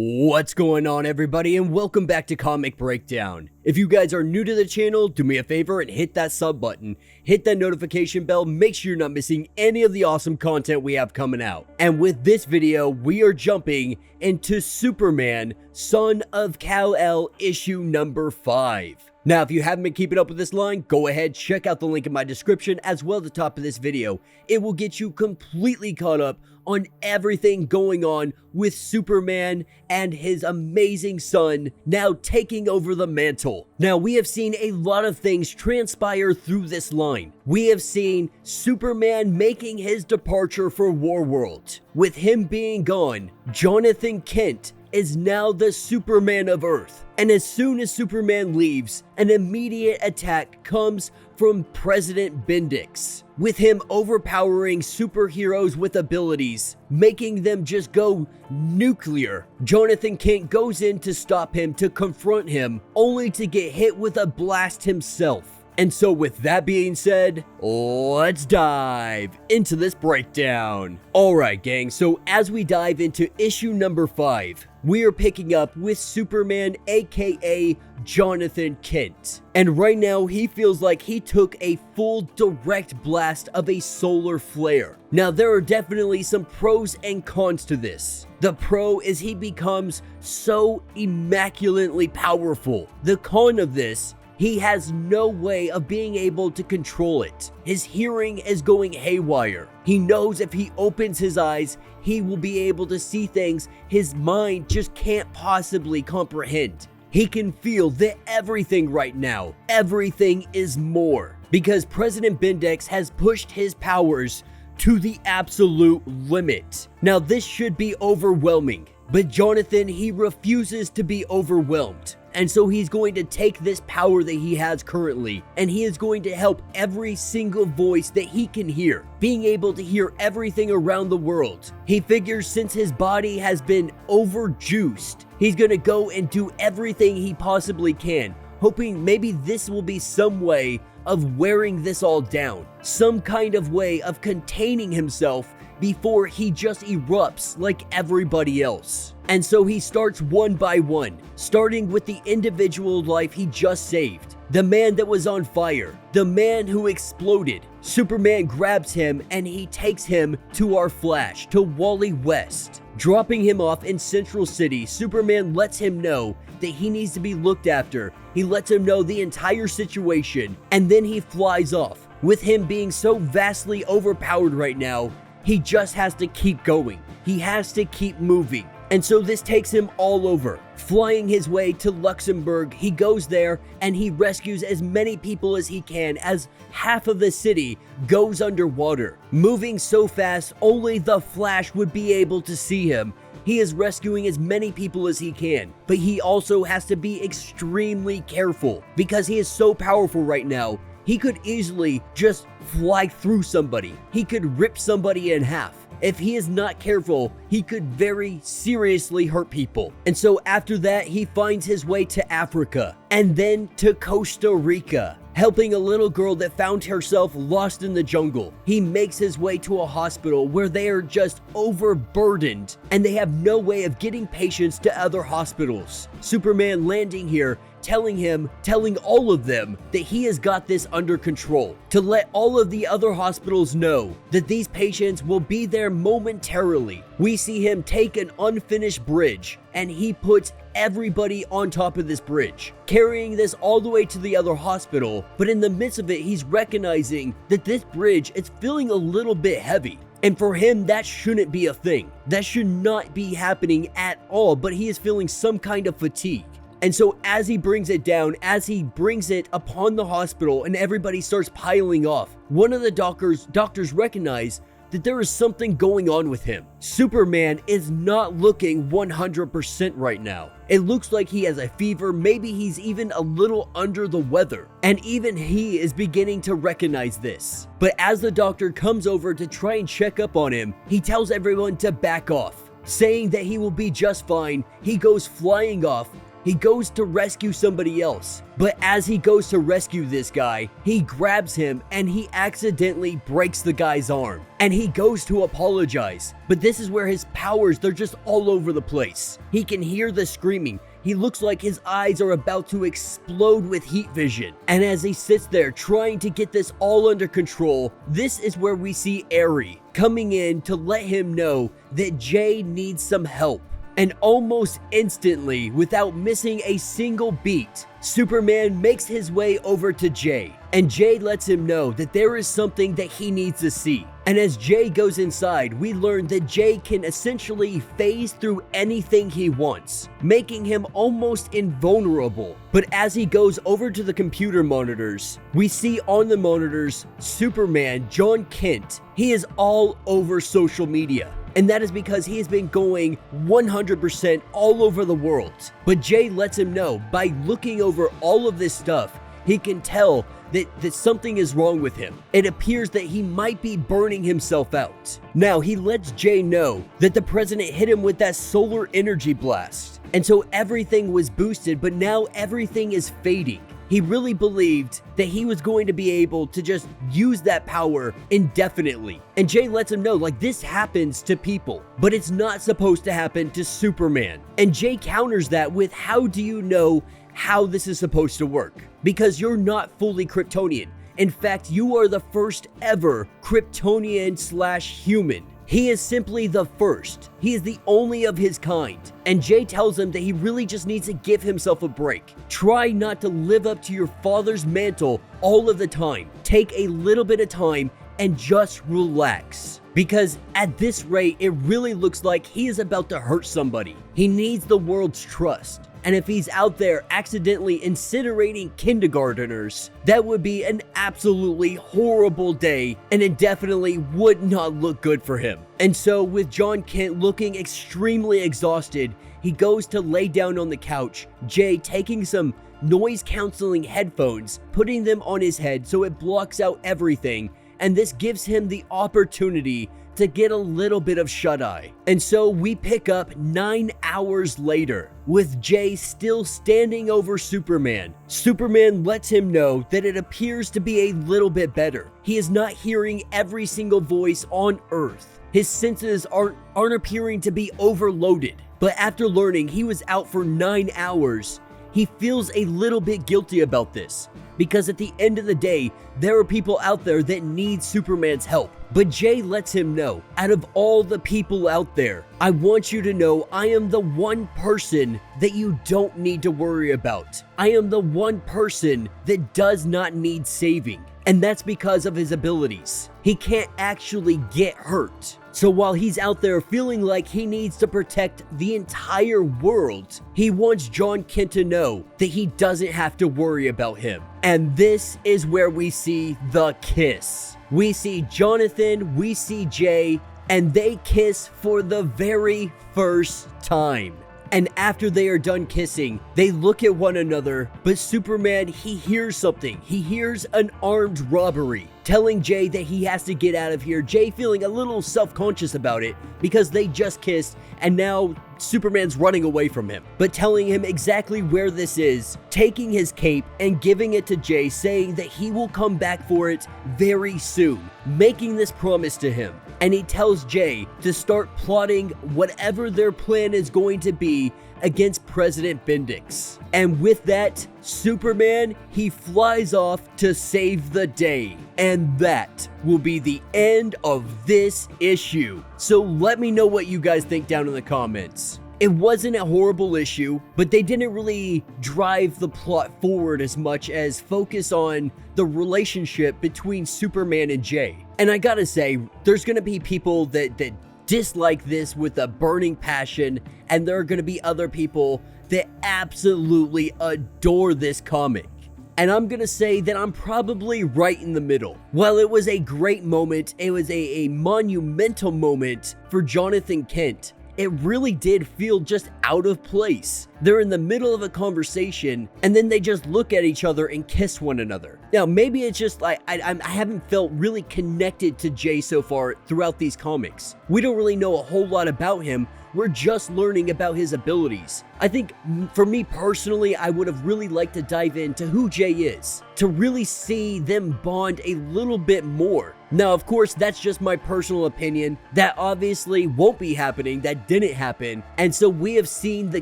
What's going on, everybody, and welcome back to Comic Breakdown. If you guys are new to the channel, do me a favor and hit that sub button, hit that notification bell, make sure you're not missing any of the awesome content we have coming out. And with this video, we are jumping into Superman, Son of Kal-El issue number 5. Now, if you haven't been keeping up with this line, go ahead, check out the link in my description as well at the top of this video. It will get you completely caught up on everything going on with Superman and his amazing son now taking over the mantle. Now, we have seen a lot of things transpire through this line. We have seen Superman making his departure for Warworld. With him being gone, Jon Kent is now the Superman of Earth. And as soon as Superman leaves, an immediate attack comes from President Bendix, with him overpowering superheroes with abilities, making them just go nuclear. Jon Kent goes in to stop him, to confront him, only to get hit with a blast himself. And so with that being said, let's dive into this breakdown. Alright gang, so as we dive into issue number 5, we are picking up with Superman aka Jon Kent. And right now he feels like he took a full direct blast of a solar flare. Now there are definitely some pros and cons to this. The pro is he becomes so immaculately powerful. The con of this, he has no way of being able to control it. His hearing is going haywire. He knows if he opens his eyes, he will be able to see things his mind just can't possibly comprehend. He can feel that everything right now, everything is more. Because President Bendix has pushed his powers to the absolute limit. Now this should be overwhelming, but Jonathan, he refuses to be overwhelmed. And so he's going to take this power that he has currently, and he is going to help every single voice that he can hear, being able to hear everything around the world. He figures since his body has been overjuiced, he's gonna go and do everything he possibly can, hoping maybe this will be some way of wearing this all down, some kind of way of containing himself before he just erupts like everybody else. And so he starts one by one, starting with the individual life he just saved. The man that was on fire, the man who exploded. Superman grabs him and he takes him to our Flash, to Wally West. Dropping him off in Central City, Superman lets him know that he needs to be looked after. He lets him know the entire situation, and then he flies off. With him being so vastly overpowered right now, he just has to keep going. He has to keep moving. And so this takes him all over. Flying his way to Luxembourg, he goes there and he rescues as many people as he can as half of the city goes underwater. Moving so fast, only the Flash would be able to see him. He is rescuing as many people as he can, but he also has to be extremely careful because he is so powerful right now. He could easily just fly through somebody. He could rip somebody in half. If he is not careful, he could very seriously hurt people. And so after that, he finds his way to Africa and then to Costa Rica, helping a little girl that found herself lost in the jungle. He makes his way to a hospital where they are just overburdened and they have no way of getting patients to other hospitals. Superman landing here, telling all of them that he has got this under control, to let all of the other hospitals know that these patients will be there momentarily. We see him take an unfinished bridge and he puts everybody on top of this bridge, carrying this all the way to the other hospital. But in the midst of it, he's recognizing that this bridge is feeling a little bit heavy. And for him, that shouldn't be a thing. That should not be happening at all, but he is feeling some kind of fatigue. And so as he brings it down, as he brings it upon the hospital and everybody starts piling off, one of the doctors recognize that there is something going on with him. Superman is not looking 100% right now. It looks like he has a fever, maybe he's even a little under the weather. And even he is beginning to recognize this. But as the doctor comes over to try and check up on him, he tells everyone to back off, saying that he will be just fine. He goes flying off, he goes to rescue somebody else. But as he goes to rescue this guy, he grabs him and he accidentally breaks the guy's arm. And he goes to apologize. But this is where his powers, they're just all over the place. He can hear the screaming. He looks like his eyes are about to explode with heat vision. And as he sits there trying to get this all under control, this is where we see Aerie coming in to let him know that Jay needs some help. And almost instantly, without missing a single beat, Superman makes his way over to Jay. And Jay lets him know that there is something that he needs to see. And as Jay goes inside, we learn that Jay can essentially phase through anything he wants, making him almost invulnerable. But as he goes over to the computer monitors, we see on the monitors Superman, Jon Kent. He is all over social media. And that is because he has been going 100% all over the world. But Jay lets him know by looking over all of this stuff, he can tell that something is wrong with him. It appears that he might be burning himself out. Now, he lets Jay know that the president hit him with that solar energy blast. And so everything was boosted, but now everything is fading. He really believed that he was going to be able to just use that power indefinitely. And Jay lets him know, like, this happens to people, but it's not supposed to happen to Superman. And Jay counters that with, how do you know how this is supposed to work? Because you're not fully Kryptonian. In fact, you are the first ever Kryptonian/human. He is simply the first. He is the only of his kind. And Jay tells him that he really just needs to give himself a break. Try not to live up to your father's mantle all of the time. Take a little bit of time and just relax. Because at this rate, it really looks like he is about to hurt somebody. He needs the world's trust. And if he's out there accidentally incinerating kindergarteners, that would be an absolutely horrible day, and it definitely would not look good for him. And so with Jon Kent looking extremely exhausted, he goes to lay down on the couch, Jay taking some noise canceling headphones, putting them on his head so it blocks out everything, and this gives him the opportunity to get a little bit of shut-eye. And so we pick up 9 hours later, with Jay still standing over Superman. Superman lets him know that it appears to be a little bit better. He is not hearing every single voice on Earth. His senses aren't appearing to be overloaded. But after learning he was out for 9 hours, he feels a little bit guilty about this. Because at the end of the day, there are people out there that need Superman's help. But Jay lets him know, out of all the people out there, I want you to know I am the one person that you don't need to worry about. I am the one person that does not need saving. And that's because of his abilities. He can't actually get hurt. So while he's out there feeling like he needs to protect the entire world, he wants Jon Kent to know that he doesn't have to worry about him. And this is where we see the kiss. We see Jonathan, we see Jay, and they kiss for the very first time. And after they are done kissing, they look at one another, but Superman, he hears something. He hears an armed robbery, telling Jay that he has to get out of here. Jay feeling a little self-conscious about it because they just kissed and now Superman's running away from him, but telling him exactly where this is, taking his cape and giving it to Jay, saying that he will come back for it very soon, making this promise to him. And he tells Jay to start plotting whatever their plan is going to be against President Bendix. And with that, Superman, he flies off to save the day. And that will be the end of this issue. So let me know what you guys think down in the comments. It wasn't a horrible issue, but they didn't really drive the plot forward as much as focus on the relationship between Superman and Jay. And I gotta say, there's gonna be people that dislike this with a burning passion, and there are gonna be other people that absolutely adore this comic. And I'm gonna say that I'm probably right in the middle. While it was a great moment, it was a monumental moment for Jonathan Kent, it really did feel just out of place. They're in the middle of a conversation and then they just look at each other and kiss one another. Now, maybe it's just like I haven't felt really connected to Jay so far throughout these comics. We don't really know a whole lot about him. we're just learning about his abilities. I think for me personally, I would have really liked to dive into who Jay is, to really see them bond a little bit more. Now, of course, that's just my personal opinion. That obviously won't be happening, that didn't happen, and so we have seen the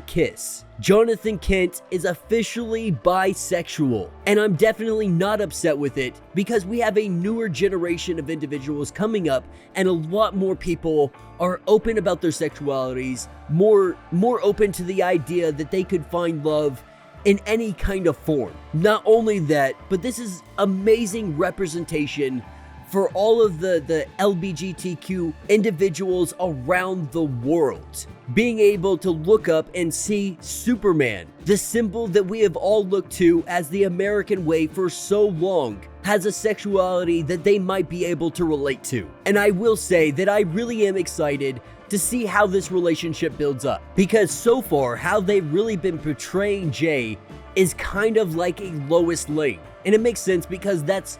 kiss. Jonathan Kent is officially bisexual, and I'm definitely not upset with it because we have a newer generation of individuals coming up, and a lot more people are open about their sexualities, more open to the idea that they could find love in any kind of form. Not only that, but this is amazing representation for all of the LGBTQ individuals around the world. Being able to look up and see Superman, the symbol that we have all looked to as the American way for so long, has a sexuality that they might be able to relate to. And I will say that I really am excited to see how this relationship builds up, because so far how they've really been portraying Jay is kind of like a Lois Lane. And it makes sense because that's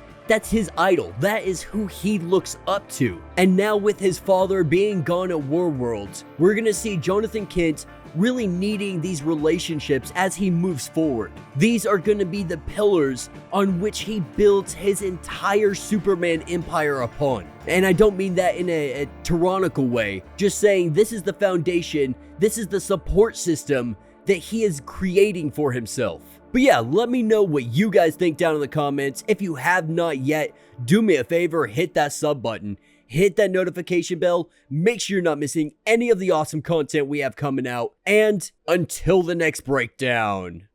his idol. That is who he looks up to. And now with his father being gone at War Worlds, we're gonna see Jonathan Kent really needing these relationships as he moves forward. These are gonna be the pillars on which he builds his entire Superman empire upon. And I don't mean that in a tyrannical way, just saying this is the foundation, this is the support system that he is creating for himself. But yeah, let me know what you guys think down in the comments. If you have not yet, do me a favor, hit that sub button, hit that notification bell, make sure you're not missing any of the awesome content we have coming out, and until the next breakdown.